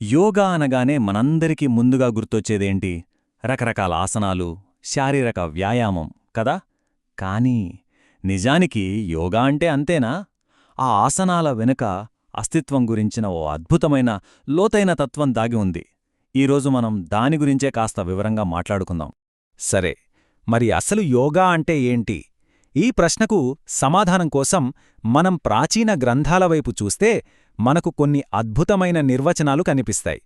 యోగా అనగానే మనందరికీ ముందుగా గుర్తొచ్చేదేంటి? రకరకాల ఆసనాలు, శారీరక వ్యాయామం కదా? కానీ నిజానికి యోగా అంటే అంతేనా? ఆ ఆసనాల వెనుక అస్తిత్వం గురించిన ఓ అద్భుతమైన, లోతైన తత్వం దాగి ఉంది. ఈరోజు మనం దాని గురించే కాస్త వివరంగా మాట్లాడుకుందాం. సరే, మరి అసలు యోగా అంటే ఏంటి? ఈ ప్రశ్నకు సమాధానం కోసం మనం ప్రాచీన గ్రంథాల వైపు చూస్తే మనకు కొన్ని అద్భుతమైన నిర్వచనాలు కనిపిస్తాయి.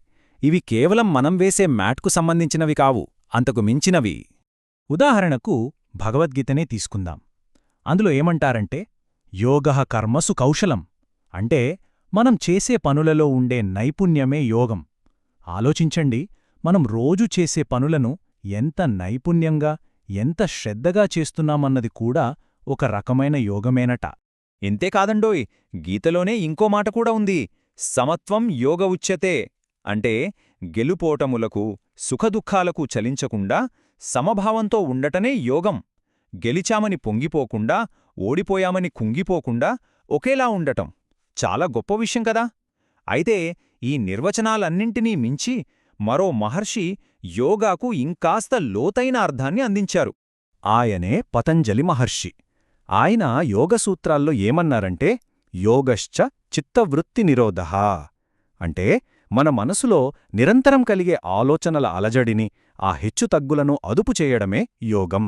ఇవి కేవలం మనం వేసే మ్యాట్కు సంబంధించినవి కావు, అంతకు మించినవి. ఉదాహరణకు భగవద్గీతనే తీసుకుందాం. అందులో ఏమంటారంటే, యోగః కర్మసు కౌశలం అంటే మనం చేసే పనులలో ఉండే నైపుణ్యమే యోగం. ఆలోచించండి, మనం రోజు చేసే పనులను ఎంత నైపుణ్యంగా, ఎంత శ్రద్ధగా చేస్తున్నామన్నది కూడా ఒక రకమైన యోగమేనట. ఇంతేకాదండోయ్, గీతలోనే ఇంకో మాట కూడా ఉంది. సమత్వం యోగ ఉచ్యతే అంటే గెలుపోటములకు, సుఖదుఖాలకు చలించకుండా సమభావంతో ఉండటనే యోగం. గెలిచామని పొంగిపోకుండా, ఓడిపోయామని కుంగిపోకుండా ఒకేలా ఉండటం చాలా గొప్ప విషయం కదా. అయితే ఈ నిర్వచనాలన్నింటినీ మించి మరో మహర్షి యోగాకు ఇంకాస్త లోతైన అర్థాన్ని అందించారు. ఆయనే పతంజలి మహర్షి. ఆయన యోగసూత్రాల్లో ఏమన్నారంటే, యోగశ్చ చిత్తవృత్తి నిరోధః అంటే మన మనసులో నిరంతరం కలిగే ఆలోచనల అలజడిని, ఆ హెచ్చుతగ్గులను అదుపు చేయడమే యోగం.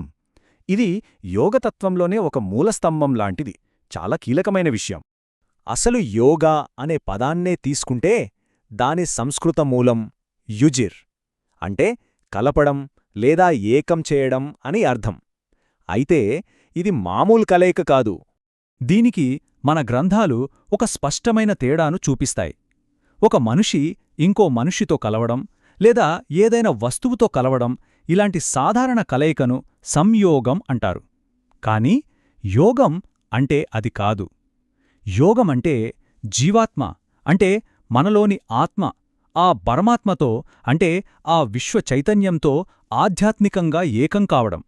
ఇది యోగతత్వంలోనే ఒక మూలస్తంభం లాంటిది, చాలా కీలకమైన విషయం. అసలు యోగా అనే పదాన్నే తీసుకుంటే దాని సంస్కృత మూలం యుజిర్ అంటే కలపడం లేదా ఏకం చేయడం అని అర్థం. అయితే ఇది మామూలు కలయిక కాదు. దీనికి మన గ్రంథాలు ఒక స్పష్టమైన తేడాను చూపిస్తాయి. ఒక మనిషి ఇంకో మనిషితో కలవడం లేదా ఏదైనా వస్తువుతో కలవడం, ఇలాంటి సాధారణ కలయికను సంయోగం అంటారు. కాని యోగం అంటే అది కాదు. యోగమంటే జీవాత్మ అంటే మనలోని ఆత్మ ఆ పరమాత్మతో అంటే ఆ విశ్వ చైతన్యంతో ఆధ్యాత్మికంగా ఏకం కావడం.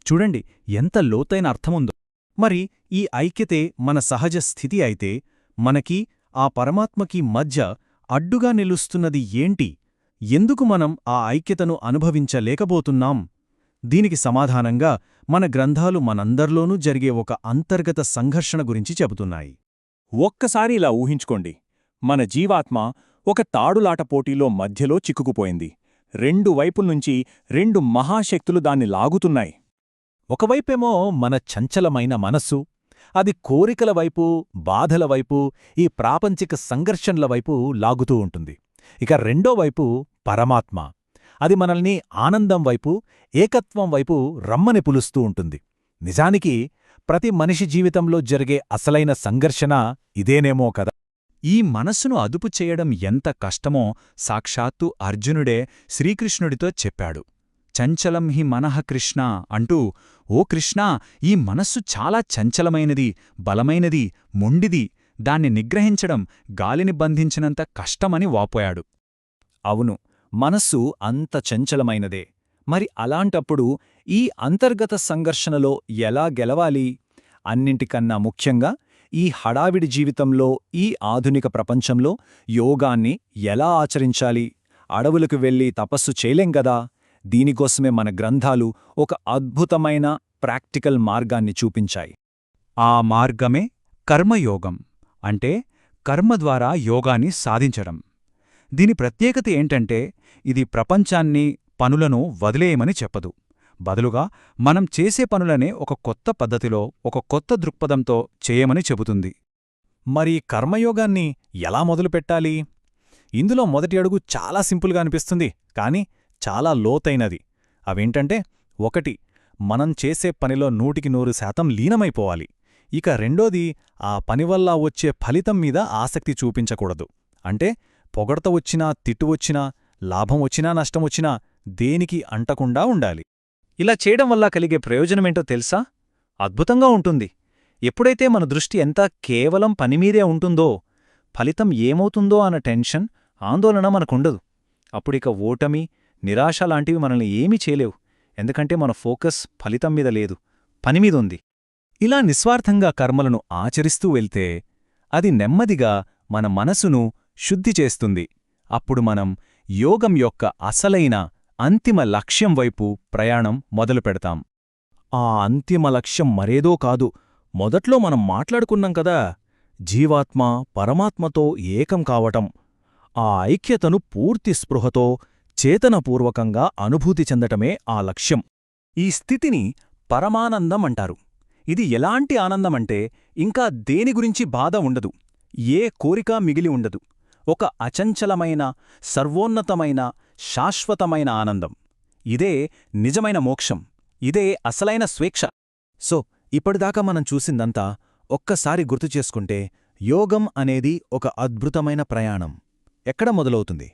చూడండి ఎంత లోతైన అర్థముందో. మరి ఈ ఐక్యతే మన సహజ స్థితి అయితే మనకి ఆ పరమాత్మకి మధ్య అడ్డుగా నిలుస్తున్నది ఏంటి? ఎందుకు మనం ఆ ఐక్యతను అనుభవించలేకపోతున్నాం? దీనికి సమాధానంగా మన గ్రంథాలు మనందర్లోనూ జరిగే ఒక అంతర్గత సంఘర్షణ గురించి చెబుతున్నాయి. ఒక్కసారి ఇలా ఊహించుకోండి, మన జీవాత్మ ఒక తాడులాట పోటీలో మధ్యలో చిక్కుకుపోయింది. రెండు వైపుల్నుంచి రెండు మహాశక్తులు దాన్ని లాగుతున్నాయి. ఒకవైపేమో మన చంచలమైన మనస్సు, అది కోరికల వైపు, బాధల వైపు, ఈ ప్రాపంచిక సంఘర్షణల వైపు లాగుతూ ఉంటుంది. ఇక రెండోవైపు పరమాత్మ, అది మనల్ని ఆనందం వైపు, ఏకత్వం వైపు రమ్మని పిలుస్తూ ఉంటుంది. నిజానికి ప్రతి మనిషి జీవితంలో జరిగే అసలైన సంఘర్షణ ఇదేనేమో కదా. ఈ మనస్సును అదుపు చేయడం ఎంత కష్టమో సాక్షాత్తు అర్జునుడే శ్రీకృష్ణుడితో చెప్పాడు. చంచలం హి మనః కృష్ణ అంటూ, ఓ కృష్ణా, ఈ మనస్సు చాలా చంచలమైనది, బలమైనది, మొండిది, దాన్ని నిగ్రహించడం గాలిని బంధించినంత కష్టమని వాపోయాడు. అవును, మనస్సు అంత చంచలమైనదే. మరి అలాంటప్పుడు ఈ అంతర్గత సంఘర్షణలో ఎలా గెలవాలి? అన్నింటికన్నా ముఖ్యంగా ఈ హడావిడి జీవితంలో, ఈ ఆధునిక ప్రపంచంలో యోగాన్ని ఎలా ఆచరించాలి? అడవులకు వెళ్ళి తపస్సు చేయలేంగదా. దీనికోసమే మన గ్రంథాలు ఒక అద్భుతమైన ప్రాక్టికల్ మార్గాన్ని చూపించాయి. ఆ మార్గమే కర్మయోగం అంటే కర్మ ద్వారా యోగాన్ని సాధించడం. దీని ప్రత్యేకత ఏంటంటే, ఇది ప్రపంచాన్ని, పనులను వదిలేయమని చెప్పదు. బదులుగా మనం చేసే పనులనే ఒక కొత్త పద్ధతిలో, ఒక కొత్త దృక్పథంతో చేయమని చెబుతుంది. మరి కర్మయోగాన్ని ఎలా మొదలుపెట్టాలి? ఇందులో మొదటి అడుగు చాలా సింపుల్గా అనిపిస్తుంది, కానీ చాలా లోతైనది. అవేంటంటే, 1. మనం చేసే పనిలో 100% లీనమైపోవాలి. ఇక రెండోది, ఆ పనివల్ల వచ్చే ఫలితం మీద ఆసక్తి చూపించకూడదు. అంటే పొగడ్త వచ్చినా, తిట్టు వచ్చినా, లాభం వచ్చినా, నష్టం వచ్చినా దేనికి అంటకుండా ఉండాలి. ఇలా చేయడం వల్ల కలిగే ప్రయోజనమేంటో తెలుసా? అద్భుతంగా ఉంటుంది. ఎప్పుడైతే మన దృష్టి ఎంత కేవలం పనిమీదే ఉంటుందో, ఫలితం ఏమవుతుందో అన్న టెన్షన్, ఆందోళన మనకుండదు. అప్పుడిక ఓటమి, నిరాశ లాంటివి మనల్ని ఏమీ చేయలేవు. ఎందుకంటే మన ఫోకస్ ఫలితం మీద లేదు, పనిమీదుంది. ఇలా నిస్వార్థంగా కర్మలను ఆచరిస్తూ వెళ్తే అది నెమ్మదిగా మన మనసును శుద్ధి చేస్తుంది. అప్పుడు మనం యోగం యొక్క అసలైన అంతిమ లక్ష్యం వైపు ప్రయాణం మొదలుపెడతాం. ఆ అంతిమ లక్ష్యం మరేదో కాదు, మొదట్లో మనం మాట్లాడుకున్నాం కదా, జీవాత్మ పరమాత్మతో ఏకం కావటం. ఆ ఐక్యతను పూర్తి స్పృహతో చేతనపూర్వకంగా అనుభూతి చెందటమే ఆ లక్ష్యం. ఈ స్థితిని పరమానందం అంటారు. ఇది ఎలాంటి ఆనందమంటే ఇంకా దేని గురించి బాధ ఉండదు, ఏ కోరిక మిగిలి ఉండదు. ఒక అచంచలమైన, సర్వోన్నతమైన, శాశ్వతమైన ఆనందం. ఇదే నిజమైన మోక్షం. ఇదే అసలైన స్వేచ్ఛ. సో ఇప్పటిదాకా మనం చూసిందంతా ఒక్కసారి గుర్తుచేసుకుంటే, యోగం అనేది ఒక అద్భుతమైన ప్రయాణం. ఎక్కడ మొదలవుతుంది?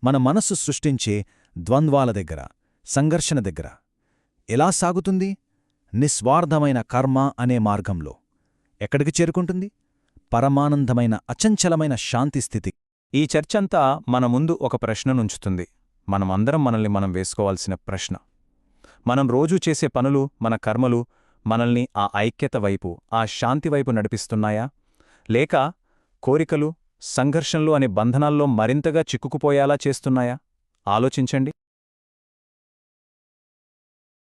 మన మనస్సు సృష్టించే ద్వంద్వాల దగ్గర, సంఘర్షణ దగ్గర. ఎలా సాగుతుంది? నిస్వార్థమైన కర్మ అనే మార్గంలో. ఎక్కడికి చేరుకుంటుంది? పరమానందమైన అచంచలమైన శాంతిస్థితి. ఈ చర్చంతా మన ముందు ఒక ప్రశ్ననుంచుతుంది. మనమందరం మనల్ని మనం వేసుకోవాల్సిన ప్రశ్న. మనం రోజూ చేసే పనులు, మన కర్మలు మనల్ని ఆ ఐక్యత వైపు, ఆ శాంతి వైపు నడిపిస్తున్నాయా? లేక కోరికలు, సంఘర్షణలు అనే బంధనాల్లో మరింతగా చిక్కుకుపోయేలా చేస్తున్నాయా? ఆలోచించండి.